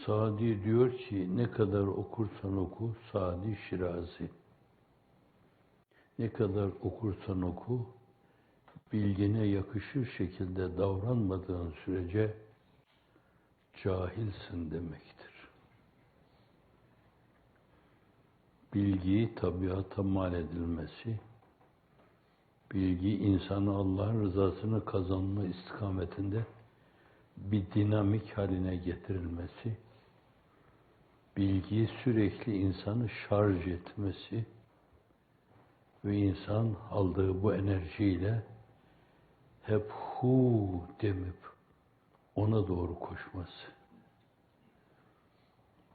Sadi diyor ki, ne kadar okursan oku, Sadi Şirazi, ne kadar okursan oku, bilgine yakışır şekilde davranmadığın sürece cahilsin demektir. Bilgi tabiata mal edilmesi, bilgi insanı Allah'ın rızasını kazanma istikametinde bir dinamik haline getirilmesi, bilgi sürekli insanı şarj etmesi ve insan aldığı bu enerjiyle hep hu demip ona doğru koşması.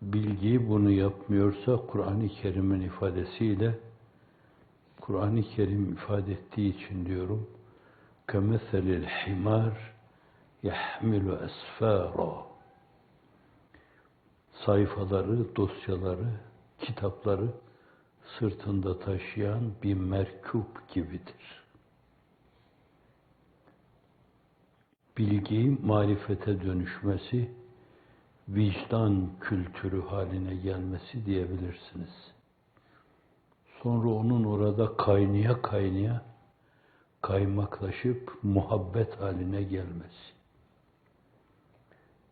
Bilgi bunu yapmıyorsa Kur'an-ı Kerim'in ifadesiyle, Kur'an-ı Kerim ifade ettiği için diyorum, كَمَثَلِ الْحِمَارِ يَحْمِلُ أَسْفَارًا. Sayfaları, dosyaları, kitapları sırtında taşıyan bir merkûp gibidir. Bilgi, marifete dönüşmesi, vicdan kültürü haline gelmesi diyebilirsiniz. Sonra onun orada kaynaya kaynaya, kaymaklaşıp muhabbet haline gelmesi.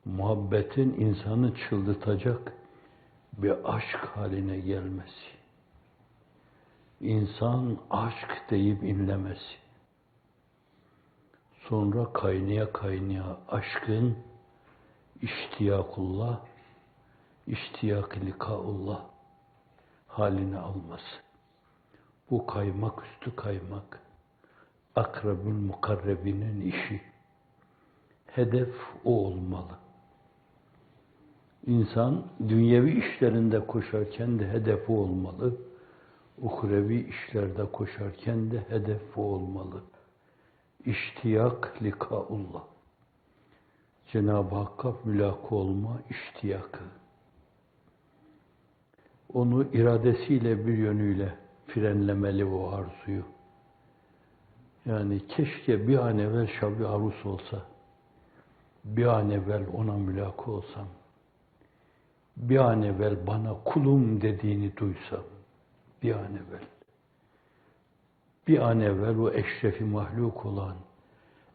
Muhabbetin insanı çıldırtacak bir aşk haline gelmesi. İnsan aşk deyip inlemesi. Sonra kaynaya kaynaya aşkın iştiyakullah, iştiyak likaullah haline alması. Bu kaymak üstü kaymak, akrabül mukarrebinin işi. Hedef o olmalı. İnsan dünyevi işlerinde koşarken de hedefi olmalı. Uhrevi işlerde koşarken de hedefi olmalı. İştiyak likaullah. Cenab-ı Hakk'a mülaka olma iştiyakı. Onu iradesiyle bir yönüyle frenlemeli o arzuyu. Yani keşke bir an evvel Şab-ı Arus olsa, bir an evvel ona mülaka olsam, bir an evvel bana kulum dediğini duysam, bir an evvel. Bir an evvel o eşrefi mahluk olan,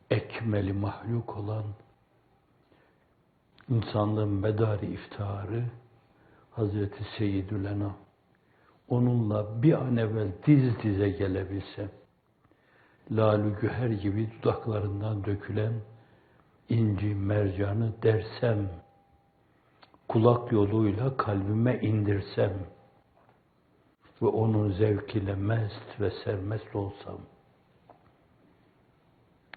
ekmeli mahluk olan, insanlığın medarı iftiharı, Hazreti Seyyidül Enam, onunla bir an evvel diz dize gelebilsem, lal-ü güher gibi dudaklarından dökülen inci mercanı dersem, kulak yoluyla kalbime indirsem ve onun zevkiyle mest ve sermest olsam,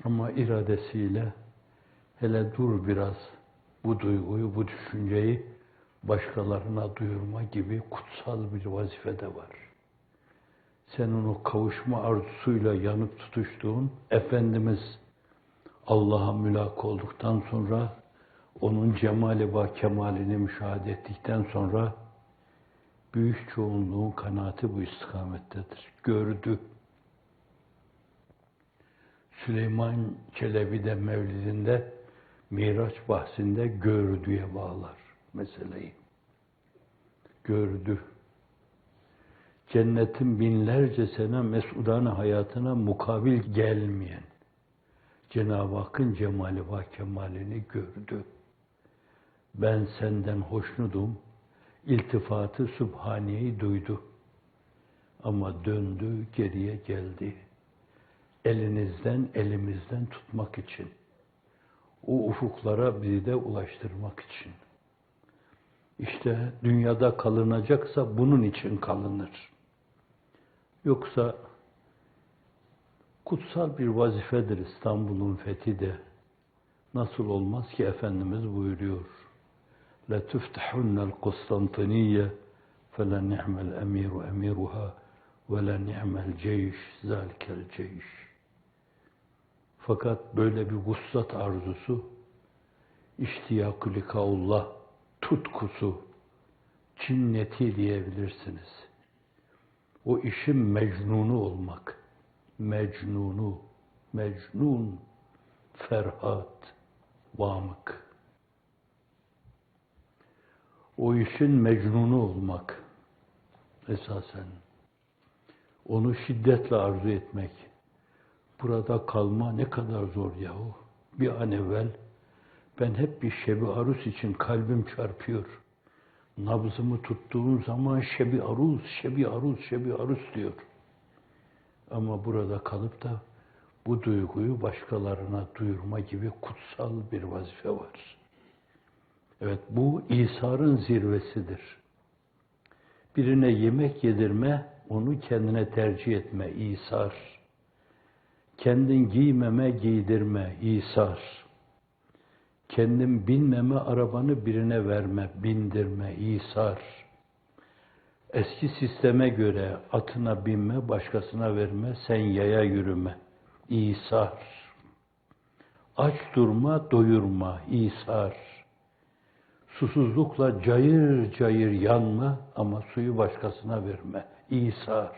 ama iradesiyle hele dur biraz bu duyguyu, bu düşünceyi başkalarına duyurma gibi kutsal bir vazife de var. Senin o kavuşma arzusuyla yanıp tutuştuğun Efendimiz Allah'a mülak olduktan sonra, onun cemali ve kemalini müşahede ettikten sonra büyük çoğunluğun kanaati bu istikamettedir. Gördü. Süleyman Çelebi de Mevlidinde Miraç bahsinde gördüye bağlar meseleyi. Gördü. Cennetin binlerce sene mesudane hayatına mukabil gelmeyen Cenab-ı Hakk'ın cemali ve kemalini gördü. Ben senden hoşnutum, iltifatı Sübhaniye'yi duydu. Ama döndü, geriye geldi. Elimizden tutmak için. O ufuklara bizi de ulaştırmak için. İşte dünyada kalınacaksa bunun için kalınır. Yoksa kutsal bir vazifedir İstanbul'un fethi de. Nasıl olmaz ki Efendimiz buyuruyor. لَتُفْتَحُنَّ الْقُسْطَنْطِنِيَّ فَلَنِعْمَ الْاَمِيرُ اَمِيرُهَا وَلَنِعْمَ الْجَيْشِ ذَلْكَ الْجَيْشِ. Fakat böyle bir vuslat arzusu, iştiyak-ı likaullah tutkusu, cinneti diyebilirsiniz. O işin mecnunu olmak, mecnun, Ferhat, Vamık. O işin mecnunu olmak esasen. Onu şiddetle arzu etmek. Burada kalma ne kadar zor yahu. Bir an evvel ben hep bir şebi arus için kalbim çarpıyor. Nabzımı tuttuğum zaman şebi arus, şebi arus, şebi arus diyor. Ama burada kalıp da bu duyguyu başkalarına duyurma gibi kutsal bir vazife var. Evet, bu İsa'nın zirvesidir. Birine yemek yedirme, onu kendine tercih etme, İsa'r. Kendin giymeme, giydirme, İsa'r. Kendin binmeme, arabanı birine verme, bindirme, İsa'r. Eski sisteme göre atına binme, başkasına verme, sen yaya yürüme, İsa'r. Aç durma, doyurma, İsa'r. Susuzlukla cayır cayır yanma ama suyu başkasına verme, İsa'r.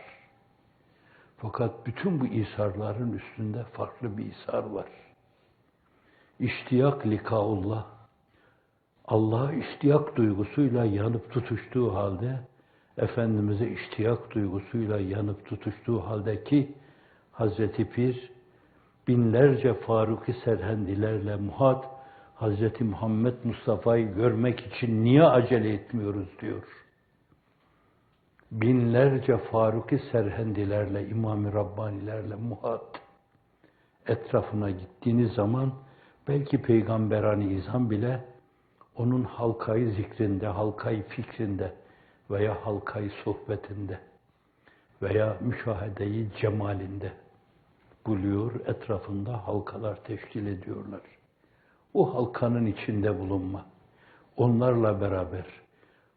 Fakat bütün bu İsa'rların üstünde farklı bir İsa'r var. İştiyak likaullah. Allah'a iştiyak duygusuyla yanıp tutuştuğu halde, Efendimiz'e iştiyak duygusuyla yanıp tutuştuğu haldeki Hazreti Pir, binlerce Faruk-i Serhendilerle muhat, Hazreti Muhammed Mustafa'yı görmek için niye acele etmiyoruz diyor. Binlerce Faruk-i Serhendilerle, İmam-ı Rabbanilerle muhat. Etrafına gittiğiniz zaman belki Peygamberani İzam bile onun halkayı zikrinde, halkayı fikrinde veya halkayı sohbetinde veya müşahedeyi cemalinde buluyor, etrafında halkalar teşkil ediyorlar. O halkanın içinde bulunma. Onlarla beraber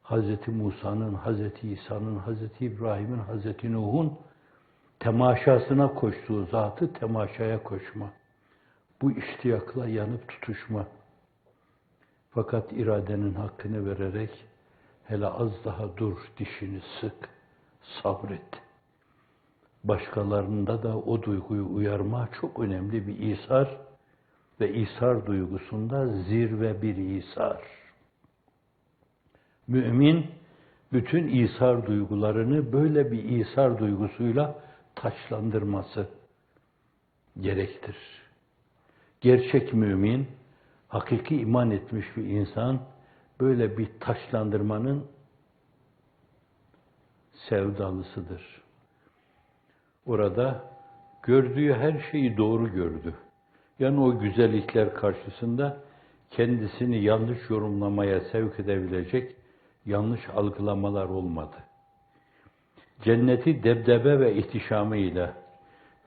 Hz. Musa'nın, Hz. İsa'nın, Hz. İbrahim'in, Hz. Nuh'un temaşasına koştuğu zatı temaşaya koşma. Bu iştiyakla yanıp tutuşma. Fakat iradenin hakkını vererek hele az daha dur, dişini sık, sabret. Başkalarında da o duyguyu uyarma çok önemli bir İsa'r ve İsa'r duygusunda zirve bir İsa'r. Mümin bütün İsa'r duygularını böyle bir İsa'r duygusuyla taçlandırması gerektir. Gerçek mümin, hakiki iman etmiş bir insan böyle bir taçlandırmanın sevdalısıdır. Orada gördüğü her şeyi doğru gördü. Yani o güzellikler karşısında kendisini yanlış yorumlamaya sevk edebilecek yanlış algılamalar olmadı. Cenneti debdebe ve ihtişamıyla,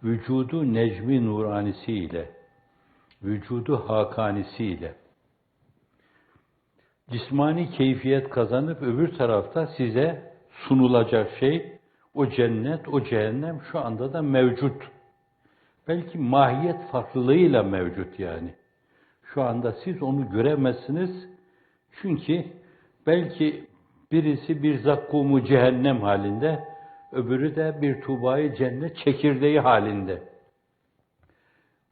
vücudu necmi nuranisiyle, vücudu hakanisiyle, cismani keyfiyet kazanıp öbür tarafta size sunulacak şey, o cennet, o cehennem şu anda da mevcut. Belki mahiyet farklılığıyla mevcut yani. Şu anda siz onu göremezsiniz. Çünkü belki birisi bir zakkumu cehennem halinde, öbürü de bir tuğbayı cennet çekirdeği halinde.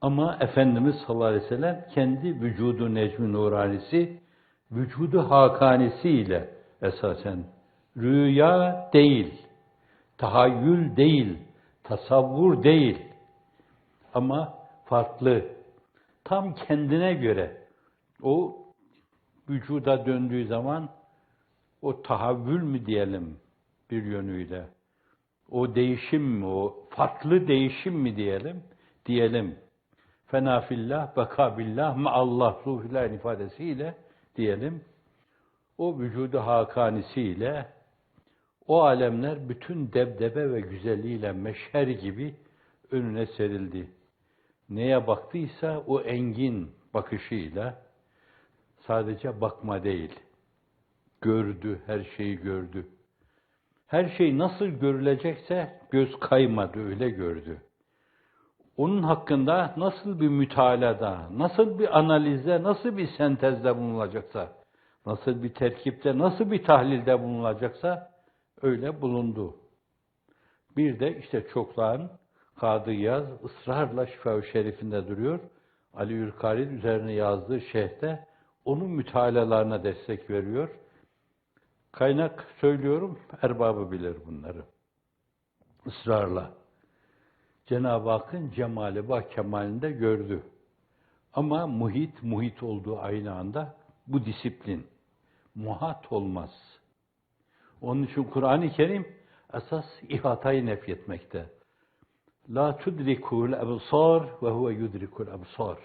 Ama Efendimiz sallallahu aleyhi ve sellem kendi vücudu necmi nuranisi, vücudu hakanisiyle esasen rüya değil, tahayyül değil, tasavvur değil ama farklı, tam kendine göre o vücuda döndüğü zaman o tahavvül mü diyelim bir yönüyle, o değişim mi, o farklı değişim mi diyelim. Fena fillah, beka billah, ma'allah ruhülen ifadesiyle diyelim. O vücudu hakanisiyle o alemler bütün debdebe ve güzelliğiyle meşher gibi önüne serildi. Neye baktıysa o engin bakışıyla sadece bakma değil, gördü, her şeyi gördü. Her şey nasıl görülecekse göz kaymadı, öyle gördü. Onun hakkında nasıl bir mütalada, nasıl bir analizde, nasıl bir sentezde bulunulacaksa, nasıl bir terkipte, nasıl bir tahlilde bulunulacaksa öyle bulundu. Bir de işte çokların Kadı Yaz ısrarla Şifa-ı Şerif'inde duruyor. Ali Ürkari üzerine yazdığı şerhte onun mütalalarına destek veriyor. Kaynak söylüyorum, erbabı bilir bunları. Israrla. Cenab-ı Hakk'ın cemali ve kemalinde gördü. Ama muhit olduğu aynı anda bu disiplin. Muhat olmaz. Onun için Kur'an-ı Kerim esas ihatayı nefyetmekte. La tudrikul ebsar ve huve yudrikul ebsar.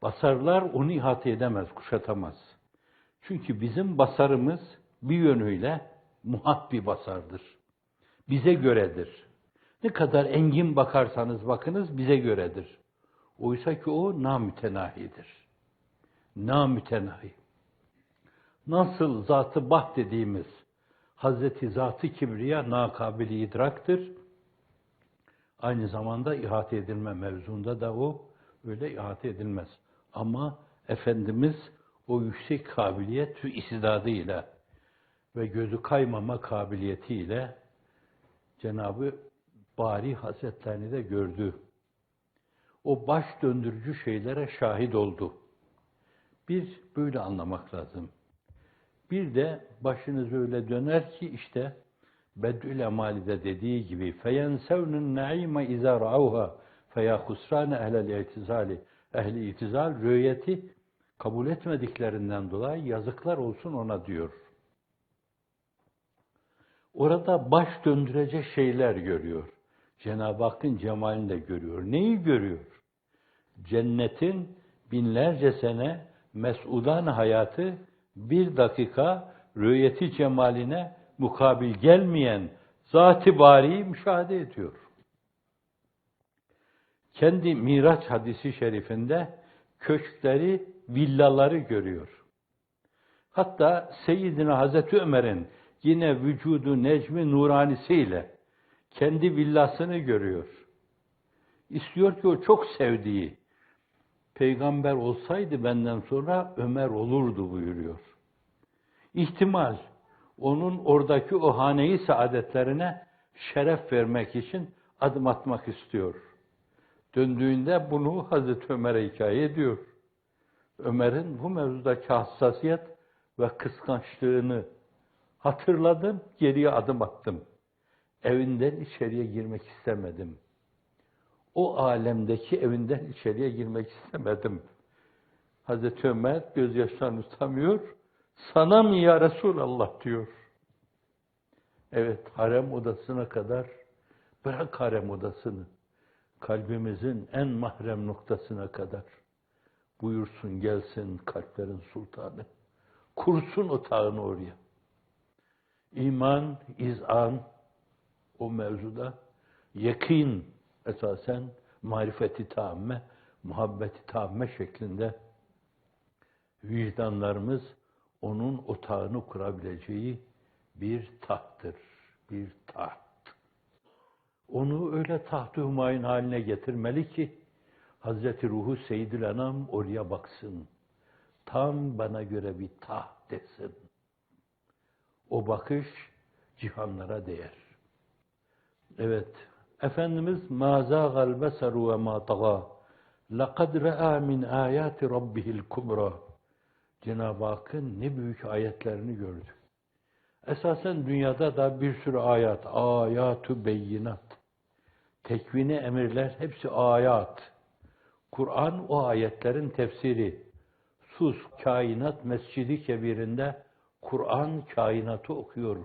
Basarlar onu ihate edemez, kuşatamaz. Çünkü bizim basarımız bir yönüyle muhat bir basardır. Bize göredir. Ne kadar engin bakarsanız bakınız bize göredir. Oysa ki o namütenahidir. Namütenahi. Nasıl zat-ı bah dediğimiz Hazreti Zat-ı Kibriya nakabili idraktır. Aynı zamanda ihate edilme mevzunda da o öyle ihate edilmez. Ama Efendimiz o yüksek kabiliyet ve istidadıyla ve gözü kaymama kabiliyetiyle Cenab-ı Bari Hazretlerini de gördü. O baş döndürücü şeylere şahit oldu. Bir böyle anlamak lazım. Bir de başınız öyle döner ki işte Bedül Emali'de dediği gibi فَيَنْسَوْنُ النَّعِيمَ اِذَا رَعَوْهَا فَيَا خُسْرَانَ اَهْلَ الْاِعْتِزَالِ Ehli itizal rüyeti kabul etmediklerinden dolayı yazıklar olsun ona diyor. Orada baş döndürecek şeyler görüyor. Cenab-ı Hakk'ın cemalini de görüyor. Neyi görüyor? Cennetin binlerce sene mes'udan hayatı bir dakika rüyeti cemaline mukabil gelmeyen Zat-ı Bari'yi müşahede ediyor. Kendi Miraç hadisi şerifinde köşkleri, villaları görüyor. Hatta Seyyidina Hazreti Ömer'in yine vücudu necmi nuranisiyle kendi villasını görüyor. İstiyor ki o çok sevdiği peygamber olsaydı benden sonra Ömer olurdu buyuruyor. İhtimal onun oradaki o hane-i saadetlerine şeref vermek için adım atmak istiyor. Döndüğünde bunu Hazreti Ömer'e hikaye ediyor. Ömer'in bu mevzudaki hassasiyet ve kıskançlığını hatırladım, geriye adım attım. Evinden içeriye girmek istemedim. O alemdeki evinden içeriye girmek istemedim. Hazreti Ömer gözyaşlarını tutamıyor. Sana mı ya Resulallah diyor. Evet, harem odasına kadar, bırak harem odasını, kalbimizin en mahrem noktasına kadar buyursun gelsin kalplerin sultanı. Kursun otağını oraya. İman, izan o mevzuda, yakin esasen marifeti tamme, muhabbeti tamme şeklinde vicdanlarımız onun otağını kurabileceği bir tahttır. Bir taht. Onu öyle taht-ı hümayun haline getirmeli ki Hazreti Ruhu Seyyidül Enam oraya baksın. Tam bana göre bir taht desin. O bakış cihanlara değer. Evet, Efendimiz مَا زَاغَ الْبَسَرُ وَمَا طَغَى لَقَدْ رَأَى مِنْ آيَاتِ رَبِّهِ الْكُبْرَى Cenab-ı Hakk'ın ne büyük ayetlerini gördü. Esasen dünyada da bir sürü ayat-ı beyinat. Tekvini emirler hepsi ayat. Kur'an o ayetlerin tefsiri. Sus, kainat mescidi kebirinde Kur'an kainatı okuyor.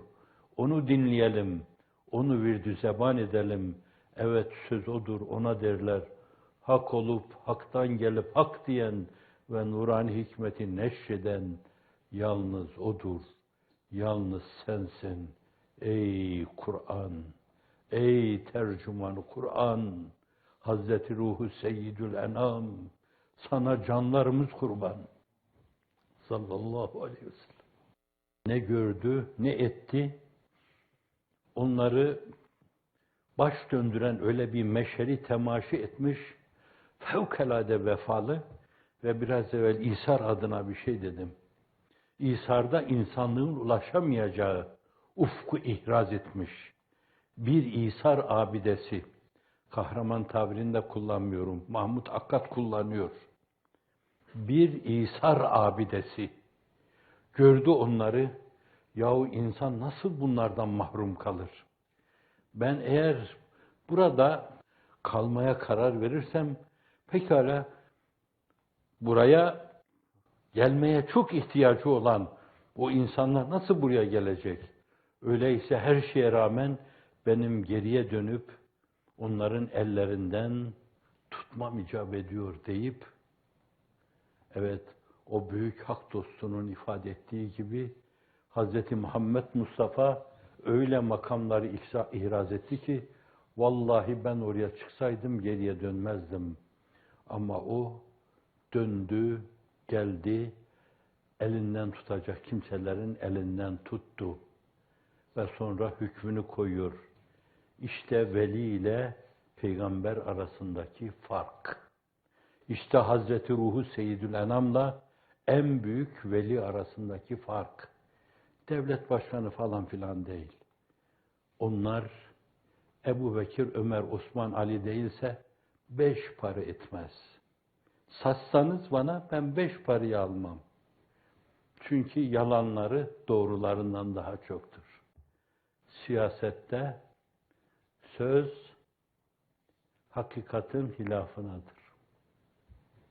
Onu dinleyelim, onu virdü zeban edelim. Evet söz odur, ona derler. Hak olup, haktan gelip hak diyen ve nurani hikmeti neşreden yalnız odur. Yalnız sensin ey Kur'an, ey tercüman-ı Kur'an, Hazreti Ruhu Seyyidül Enam, sana canlarımız kurban. Sallallahu aleyhi ve sellem. Ne gördü, ne etti, onları baş döndüren öyle bir meşeri temaşi etmiş, fevkalade vefalı ve biraz evvel İsar adına bir şey dedim. İsar'da insanlığın ulaşamayacağı ufku ihraz etmiş. Bir İsar abidesi, kahraman tabirinde kullanmıyorum, Mahmud Akkad kullanıyor. Bir İsar abidesi gördü onları, Yahu insan nasıl bunlardan mahrum kalır? Ben eğer burada kalmaya karar verirsem, pekala buraya gelmeye çok ihtiyacı olan o insanlar nasıl buraya gelecek? Öyleyse her şeye rağmen benim geriye dönüp onların ellerinden tutmam icap ediyor deyip, evet, o büyük hak dostunun ifade ettiği gibi Hz. Muhammed Mustafa öyle makamları ihraz etti ki, vallahi ben oraya çıksaydım geriye dönmezdim. Ama o döndü, geldi, elinden tutacak kimselerin elinden tuttu ve sonra hükmünü koyuyor. İşte veli ile peygamber arasındaki fark. İşte Hazreti Ruhu Seyyidül Enam'la en büyük veli arasındaki fark. Devlet başkanı falan filan değil. Onlar Ebu Bekir, Ömer, Osman, Ali değilse 5 para etmez. Satsanız bana ben 5 parayı almam. Çünkü yalanları doğrularından daha çoktur. Siyasette söz hakikatin hilafınadır.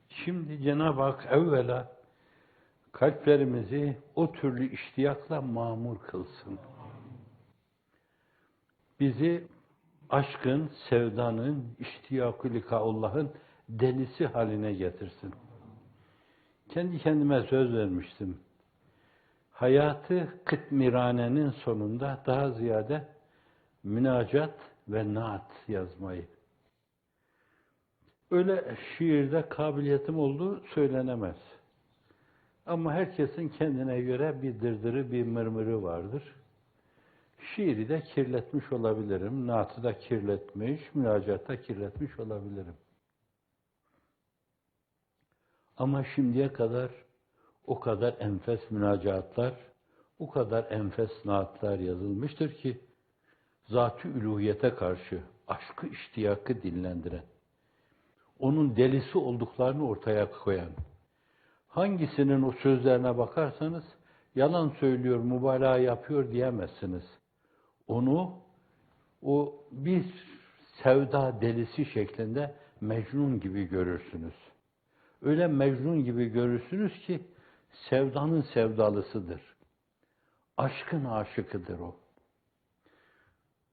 Şimdi Cenab-ı Hak evvela kalplerimizi o türlü iştiyakla mamur kılsın. Bizi aşkın, sevdanın, iştiyakü likaullah'ın delisi haline getirsin. Kendi kendime söz vermiştim. Hayatı kıtmiranenin sonunda daha ziyade münacat ve naat yazmayı. Öyle şiirde kabiliyetim olduğu söylenemez. Ama herkesin kendine göre bir dırdırı, bir mırmırı vardır. Şiiri de kirletmiş olabilirim, naatı da kirletmiş, münacatta da kirletmiş olabilirim. Ama şimdiye kadar o kadar enfes münacatlar, o kadar enfes naatlar yazılmıştır ki, zat-ı üluhiyete karşı aşkı, iştiyakı dinlendiren, onun delisi olduklarını ortaya koyan, hangisinin o sözlerine bakarsanız, yalan söylüyor, mübalağa yapıyor diyemezsiniz. Onu, o bir sevda delisi şeklinde Mecnun gibi görürsünüz. Öyle Mecnun gibi görürsünüz ki, sevdanın sevdalısıdır. Aşkın aşıkıdır o.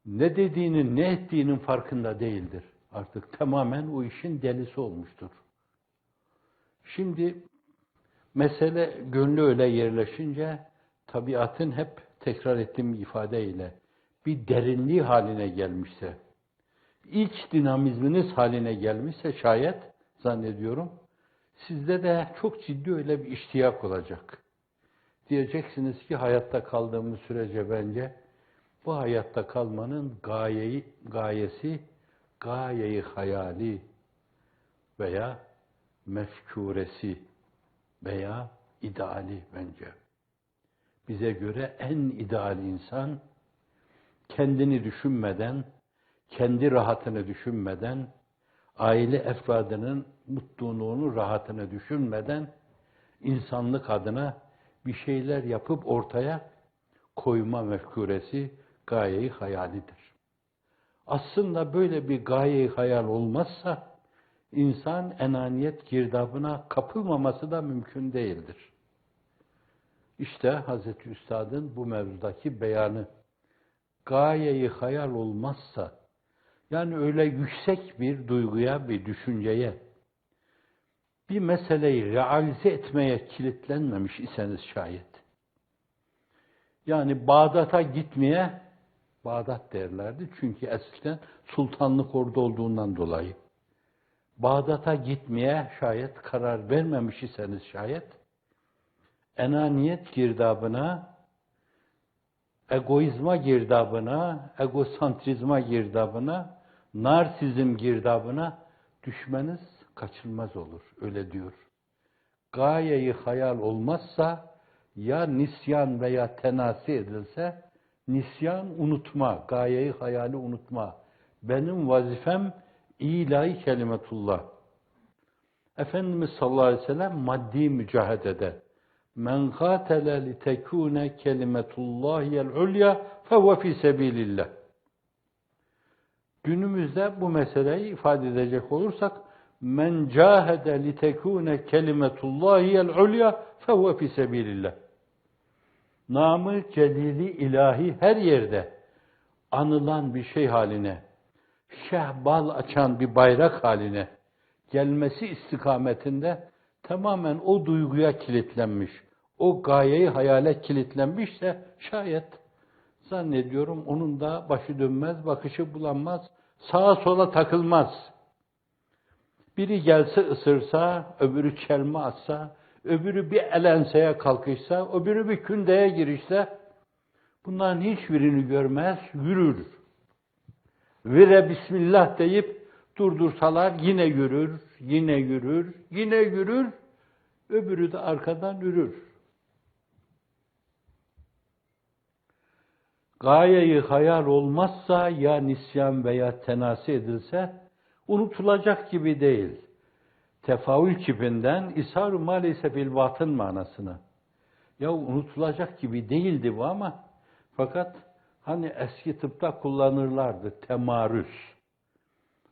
Ne dediğinin, ne ettiğinin farkında değildir. Artık tamamen o işin delisi olmuştur. Şimdi mesele gönlü öyle yerleşince, tabiatın hep tekrar ettiğim ifadeyle bir derinliği haline gelmişse, ilk dinamizminiz haline gelmişse şayet, zannediyorum, sizde de çok ciddi öyle bir iştiyak olacak. Diyeceksiniz ki hayatta kaldığımız sürece bence bu hayatta kalmanın gayesi, gaye-i hayali veya mefkuresi veya ideali bence. Bize göre en ideal insan, kendini düşünmeden, kendi rahatını düşünmeden, aile efradının mutluluğunu, rahatını düşünmeden, insanlık adına bir şeyler yapıp ortaya koyma mefkuresi, gaye-i hayalidir. Aslında böyle bir gaye-i hayal olmazsa, insan enaniyet girdabına kapılmaması da mümkün değildir. İşte Hazreti Üstad'ın bu mevzudaki beyanı, gaye-i hayal olmazsa, yani öyle yüksek bir duyguya, bir düşünceye, bir meseleyi realize etmeye kilitlenmemiş iseniz şayet, yani Bağdat'a gitmeye, Bağdat derlerdi çünkü eskiden sultanlık orada olduğundan dolayı, Bağdat'a gitmeye şayet karar vermemiş iseniz şayet, enaniyet girdabına, egoizma girdabına, egosantrizma girdabına, narsizm girdabına düşmeniz kaçınılmaz olur, öyle diyor. Gaye-i hayal olmazsa, ya nisyan veya tenasi edilse, nisyan unutma, gaye-i hayali unutma. Benim vazifem ilahi kelimetullah. Efendimiz sallallahu aleyhi ve sellem maddi mücahedede, Men qatele li tekune kelimetullahiyel ulya fehuve fi sebilillah. Günümüzde bu meseleyi ifade edecek olursak men cahede li tekune kelimetullahiyel ulya fehuve fi sebilillah. Namı celili ilahi her yerde anılan bir şey haline, şehbal açan bir bayrak haline gelmesi istikametinde tamamen o duyguya kilitlenmiş, o gayeyi hayale kilitlenmişse şayet zannediyorum onun da başı dönmez, bakışı bulanmaz, sağa sola takılmaz. Biri gelse ısırsa, öbürü çelme atsa, öbürü bir elenseye kalkışsa, öbürü bir kündeye girişse, bunların hiçbirini görmez, yürür. Vire Bismillah deyip durdursalar yine yürür, yine yürür, yine yürür, öbürü de arkadan yürür. Gayeyi hayal olmazsa ya nisyan veya tenasi edilse unutulacak gibi değil. Tefaül kipinden ishar-ı maalesef bil batın manasına. Ya unutulacak gibi değildi bu ama fakat hani eski tıpta kullanırlardı temarüz.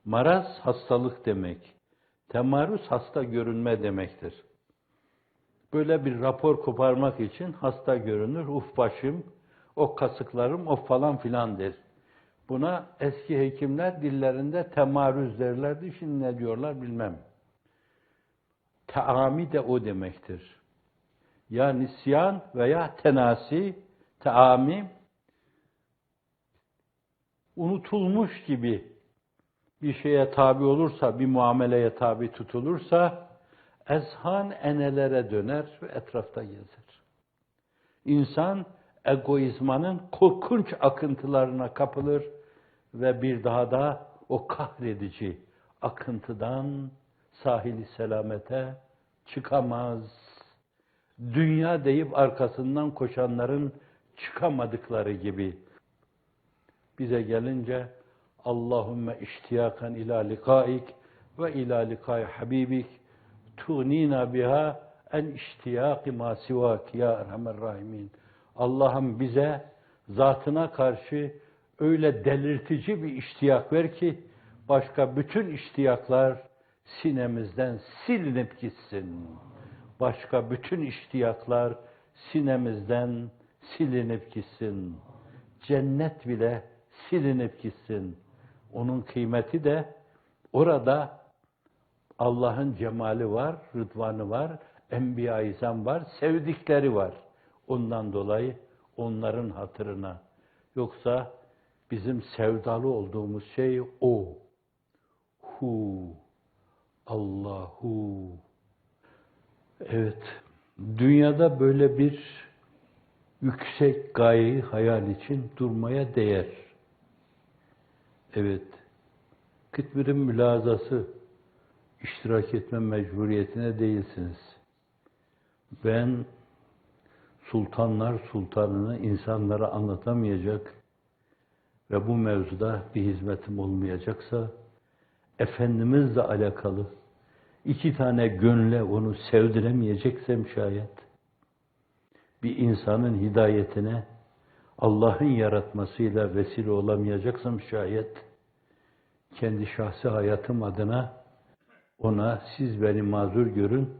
Maraz hastalık demek. Temarüz hasta görünme demektir. Böyle bir rapor koparmak için hasta görünür. Uf başım, o kasıklarım, o falan filan der. Buna eski hekimler dillerinde temarüz derlerdi. Şimdi ne diyorlar bilmem. Teami de o demektir. Ya nisyan veya tenasi, teami, unutulmuş gibi bir şeye tabi olursa, bir muameleye tabi tutulursa, ezhan enelere döner ve etrafta gezer. İnsan, egoizmanın korkunç akıntılarına kapılır ve bir daha da o kahredici akıntıdan sahili selamete çıkamaz. Dünya deyip arkasından koşanların çıkamadıkları gibi. Bize gelince Allahümme iştiyakan ila likaik ve ila likai habibik tuğnina biha en iştiyaki ma sivak ya erhamer rahimin. Allah'ım bize zatına karşı öyle delirtici bir iştiyak ver ki başka bütün iştiyaklar sinemizden silinip gitsin. Başka bütün iştiyaklar sinemizden silinip gitsin. Cennet bile silinip gitsin. Onun kıymeti de orada Allah'ın cemali var, rıdvanı var, Enbiya-i İzam var, sevdikleri var. Ondan dolayı onların hatırına. Yoksa bizim sevdalı olduğumuz şey o. Hu, Allahu. Evet, dünyada böyle bir yüksek gayeyi hayal için durmaya değer. Evet, Kıtmir'in mülazası, iştirak etme mecburiyetine değilsiniz. Ben sultanlar sultanını insanlara anlatamayacak ve bu mevzuda bir hizmetim olmayacaksa, Efendimizle alakalı 2 tane gönle onu sevdiremeyeceksem şayet, bir insanın hidayetine Allah'ın yaratmasıyla vesile olamayacaksam şayet, kendi şahsi hayatım adına ona siz beni mazur görün,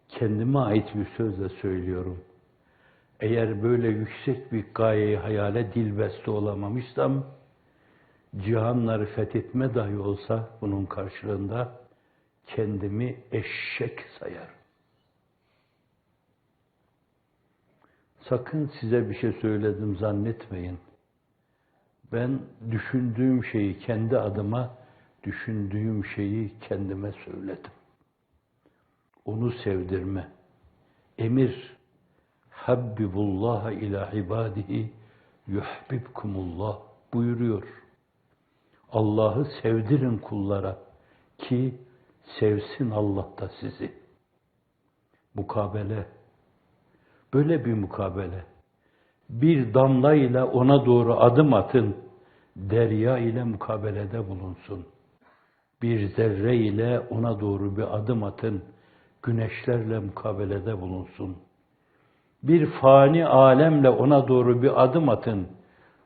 kendime ait bir sözle söylüyorum. Eğer böyle yüksek bir gayeyi hayale dilbeste olamamışsam, cihanları fethetme dahi olsa bunun karşılığında kendimi eşek sayarım. Sakın size bir şey söyledim zannetmeyin. Ben düşündüğüm şeyi kendi adıma, düşündüğüm şeyi kendime söyledim. Onu sevdirme. Emir, Habbibullaha ila ibadihi yuhbibkumullah buyuruyor. Allah'ı sevdirin kullara ki sevsin Allah da sizi. Mukabele. Böyle bir mukabele. Bir damla ile ona doğru adım atın, derya ile mukabelede bulunsun. Bir zerre ile ona doğru bir adım atın, güneşlerle mukabelede bulunsun. Bir fani alemle ona doğru bir adım atın.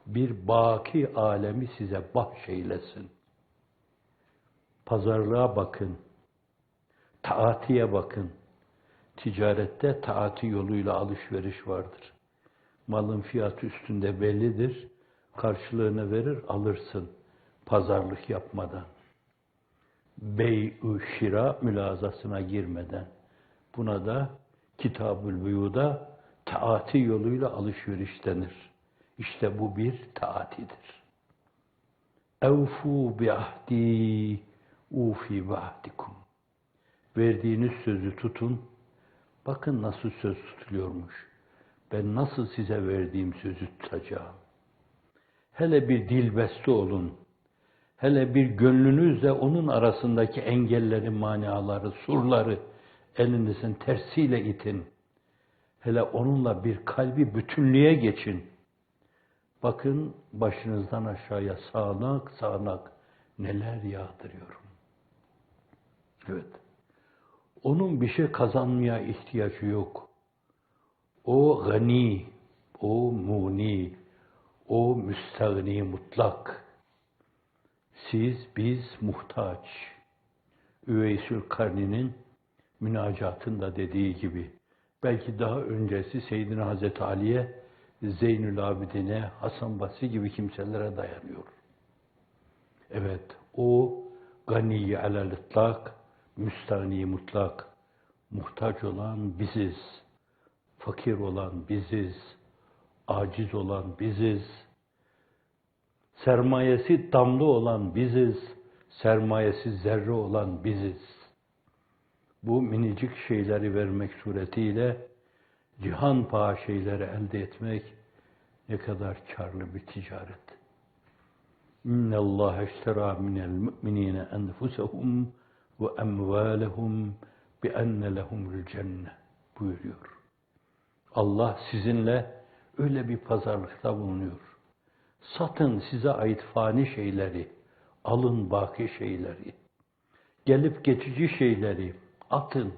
Bir baki alemi size bahşeylesin. Pazarlığa bakın. Taatiye bakın. Ticarette taati yoluyla alışveriş vardır. Malın fiyatı üstünde bellidir. Karşılığını verir, alırsın. Pazarlık yapmadan. Bey-ü şira mülazasına girmeden. Buna da Kitab-ül Buyu'da taati yoluyla alışveriş denir. İşte bu bir taatidir. Evfu bi ahdi ufi bi ahdikum. Verdiğiniz sözü tutun. Bakın nasıl söz tutuluyormuş. Ben nasıl size verdiğim sözü tutacağım. Hele bir dilbeste olun. Hele bir gönlünüzle onun arasındaki engelleri, manaları, surları elinizin tersiyle itin. Hele onunla bir kalbi bütünlüğe geçin. Bakın başınızdan aşağıya sağanak sağanak neler yağdırıyorum. Evet. Onun bir şey kazanmaya ihtiyacı yok. O gani, o muni, o müstagni mutlak. Siz, biz muhtaç. Üveysül Karni'nin münacatında dediği gibi, belki daha öncesi Seyyidina Hazreti Ali'ye, Zeynül Abidin'e, Hasan Basri gibi kimselere dayanıyor. Evet, o gani alel itlak, müstagni mutlak, muhtaç olan biziz, fakir olan biziz, aciz olan biziz, sermayesi damla olan biziz, sermayesi zerre olan biziz. Bu minicik şeyleri vermek suretiyle cihan paha şeyleri elde etmek ne kadar karlı bir ticaret. İnne Allah iştera minel mu'minine enfusahum ve emvalehum bi enne lehumul cennet buyuruyor. Allah sizinle öyle bir pazarlıkta bulunuyor. Satın size ait fani şeyleri, alın baki şeyleri, gelip geçici şeyleri, atın,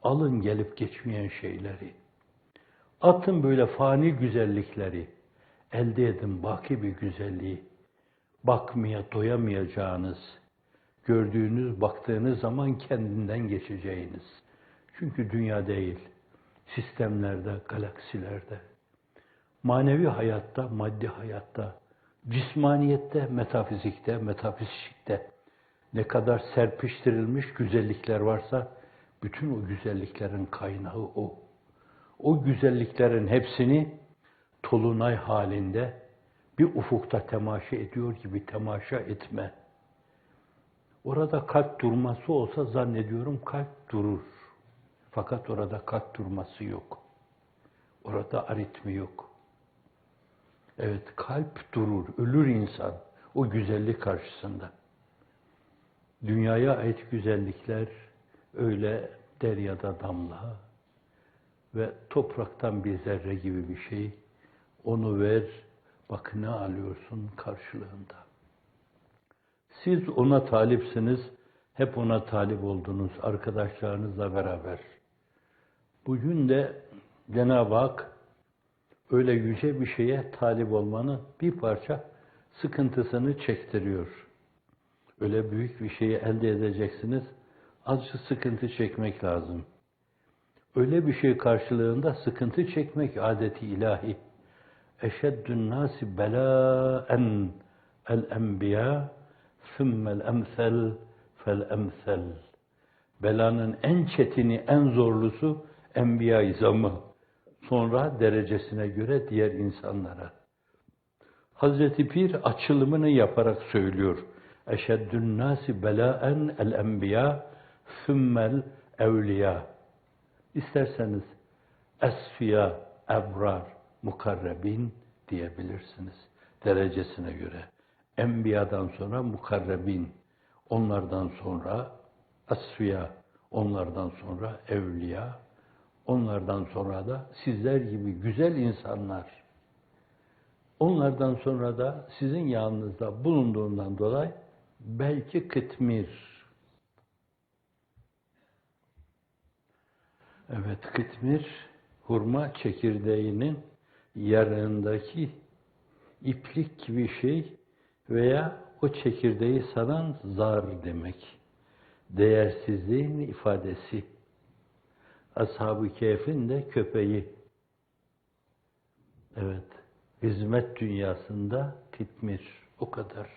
alın gelip geçmeyen şeyleri. Atın böyle fani güzellikleri, elde edin baki bir güzelliği. Bakmaya doyamayacağınız, gördüğünüz, baktığınız zaman kendinden geçeceğiniz. Çünkü dünya değil, sistemlerde, galaksilerde, manevi hayatta, maddi hayatta, cismaniyette, metafizikte, metafizikte ne kadar serpiştirilmiş güzellikler varsa, bütün o güzelliklerin kaynağı o. O güzelliklerin hepsini tolunay halinde bir ufukta temaşa ediyor gibi temaşa etme. Orada kalp durması olsa zannediyorum kalp durur. Fakat orada kalp durması yok. Orada aritmi yok. Evet, kalp durur, ölür insan o güzellik karşısında. Dünyaya ait güzellikler öyle deryada damla ve topraktan bir zerre gibi bir şey. Onu ver, bak ne alıyorsun karşılığında. Siz ona talipsiniz, hep ona talip oldunuz arkadaşlarınızla beraber. Bugün de Cenab-ı Hak öyle yüce bir şeye talip olmanın bir parça sıkıntısını çektiriyor. Öyle büyük bir şeyi elde edeceksiniz, azıcık sıkıntı çekmek lazım. Öyle bir şey karşılığında sıkıntı çekmek adeti ilahi. Eşeddün nâsi belâen el-enbiyâ sümmel emsel fel emsel. Belanın en çetini, en zorlusu enbiya-i izamı. Sonra derecesine göre diğer insanlara. Hazreti Pir açılımını yaparak söylüyor. Eşeddün nâsi belâen el-enbiyâ sümmel evliyâ. İsterseniz esfiya, ebrar, mukarrebin diyebilirsiniz derecesine göre. Enbiya'dan sonra mukarrebin, onlardan sonra esfiya, onlardan sonra evliya, onlardan sonra da sizler gibi güzel insanlar. Onlardan sonra da sizin yanınızda bulunduğundan dolayı belki kıtmir. Evet, kıtmir Hurma çekirdeğinin yarığındaki iplik gibi şey veya o çekirdeği saran zar demek. Değersizliğin ifadesi. Ashab-ı Kehf'in de köpeği. Evet, hizmet dünyasında kitmir, o kadar.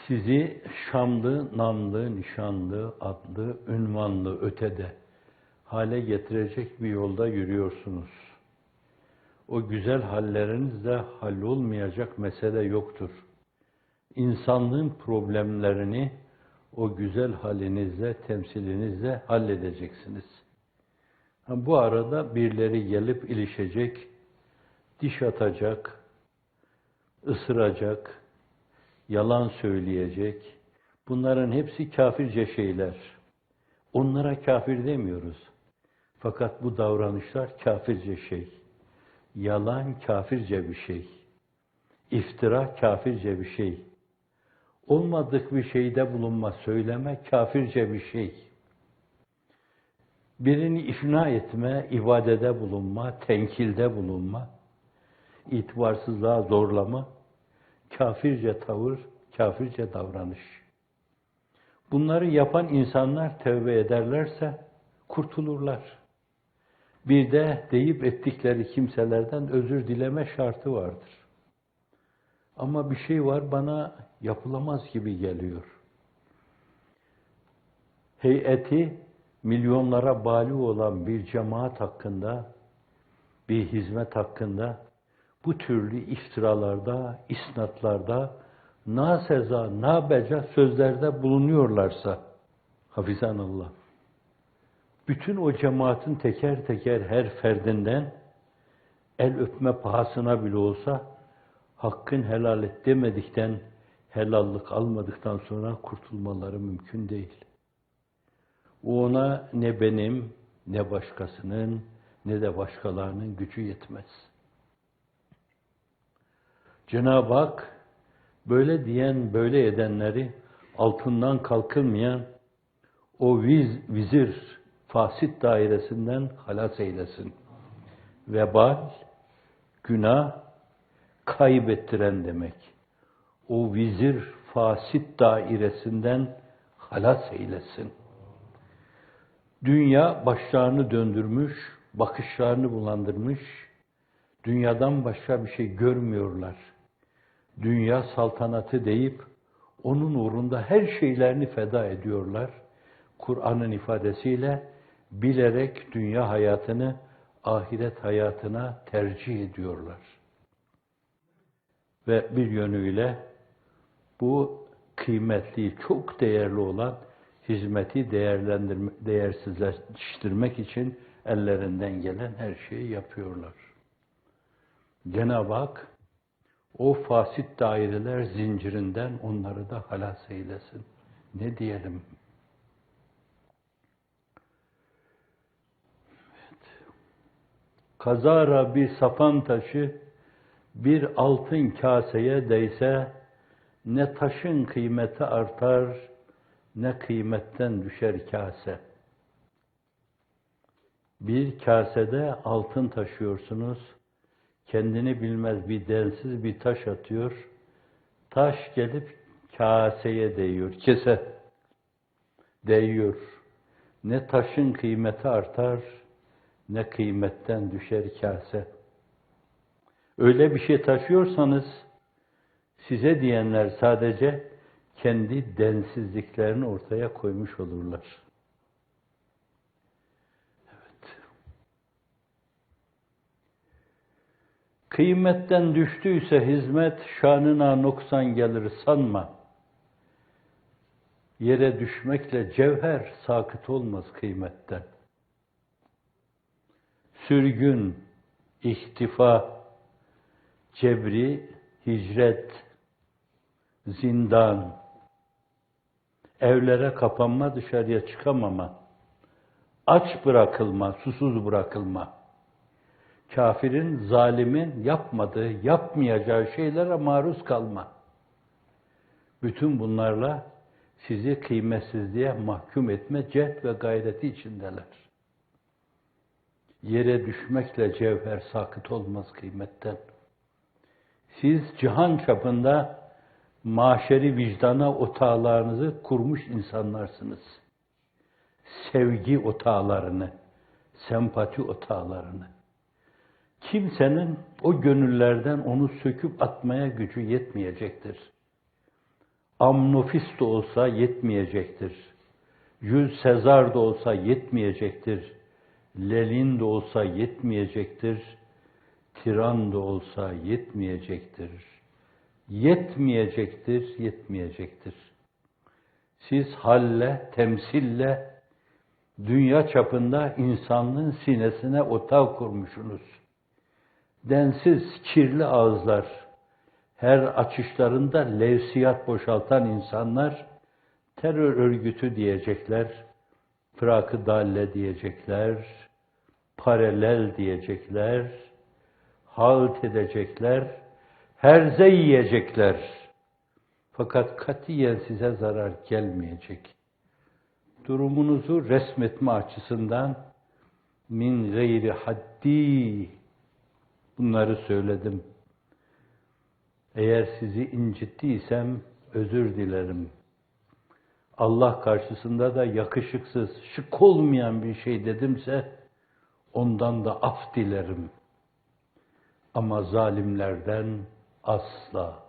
Sizi şanlı, namlı, nişanlı, adlı, ünvanlı, ötede hale getirecek bir yolda yürüyorsunuz. O güzel hallerinizle hallolmayacak mesele yoktur. İnsanlığın problemlerini o güzel halinizle, temsilinizle halledeceksiniz. Bu arada birileri gelip ilişecek, diş atacak, ısıracak, yalan söyleyecek. Bunların hepsi kafirce şeyler. Onlara kafir demiyoruz. Fakat bu davranışlar kafirce şey. Yalan kafirce bir şey. İftira kafirce bir şey. Olmadık bir şeyde bulunma, söyleme kafirce bir şey. Birini ifna etme, ibadede bulunma, tenkilde bulunma, itibarsızlığa zorlama, kafirce tavır, kafirce davranış. Bunları yapan insanlar tevbe ederlerse kurtulurlar. Bir de deyip ettikleri kimselerden özür dileme şartı vardır. Ama bir şey var bana yapılamaz gibi geliyor. Heyeti milyonlara bali olan bir cemaat hakkında, bir hizmet hakkında bu türlü iftiralarda, isnatlarda, naseza, nabeca sözlerde bulunuyorlarsa, hafizanallah, bütün o cemaatin teker teker her ferdinden el öpme pahasına bile olsa hakkın helal et demedikten, helallik almadıktan sonra kurtulmaları mümkün değil. Ona ne benim, ne başkasının, ne de başkalarının gücü yetmez. Cenab-ı Hak böyle diyen, böyle edenleri altından kalkılmayan o vizir, fasit dairesinden halas eylesin. Vebal, günah, kaybettiren demek. O vizir, fasit dairesinden halas eylesin. Dünya başlarını döndürmüş, bakışlarını bulandırmış, dünyadan başka bir şey görmüyorlar. Dünya saltanatı deyip, onun uğrunda her şeylerini feda ediyorlar. Kur'an'ın ifadesiyle, bilerek dünya hayatını, ahiret hayatına tercih ediyorlar. Ve bir yönüyle, bu kıymetli, çok değerli olan hizmeti değersizleştirmek için ellerinden gelen her şeyi yapıyorlar. Cenab-ı Hak o fasit daireler zincirinden onları da halas eylesin. Ne diyelim? Evet. Kazara bir sapan taşı bir altın kaseye değse ne taşın kıymeti artar, ne kıymetten düşer kase. Bir kasede altın taşıyorsunuz, kendini bilmez bir densiz bir taş atıyor, taş gelip kaseye değiyor, kese değiyor. Ne taşın kıymeti artar, ne kıymetten düşer kase. Öyle bir şey taşıyorsanız, size diyenler sadece kendi densizliklerini ortaya koymuş olurlar. Evet. Kıymetten düştüyse hizmet, şanına noksan gelir sanma. Yere düşmekle cevher sakıt olmaz kıymetten. Sürgün, ihtifa, cebri, hicret, zindan, evlere kapanma, dışarıya çıkamama, aç bırakılma, susuz bırakılma, kafirin, zalimin yapmadığı, yapmayacağı şeylere maruz kalma. Bütün bunlarla sizi kıymetsizliğe mahkum etme cehd ve gayreti içindeler. Yere düşmekle cevher sakıt olmaz kıymetten. Siz cihan çapında maşeri vicdana otağlarınızı kurmuş insanlarsınız. Sevgi otağlarını, sempati otağlarını. Kimsenin o gönüllerden onu söküp atmaya gücü yetmeyecektir. Amnofis de olsa yetmeyecektir. Jules Sezar da olsa yetmeyecektir. Lenin de olsa yetmeyecektir. Tiran da olsa yetmeyecektir. Yetmeyecektir, yetmeyecektir. Siz halle, temsille dünya çapında insanlığın sinesine otağı kurmuşsunuz. Densiz, kirli ağızlar, her açışlarında levsiyat boşaltan insanlar, terör örgütü diyecekler, fırak-ı dalle diyecekler, paralel diyecekler, halt edecekler, herze yiyecekler. Fakat katiyen size zarar gelmeyecek. Durumunuzu resmetme açısından min gayri haddi bunları söyledim. Eğer sizi incittiysem özür dilerim. Allah karşısında da yakışıksız, şık olmayan bir şey dedimse ondan da af dilerim. Ama zalimlerden asla.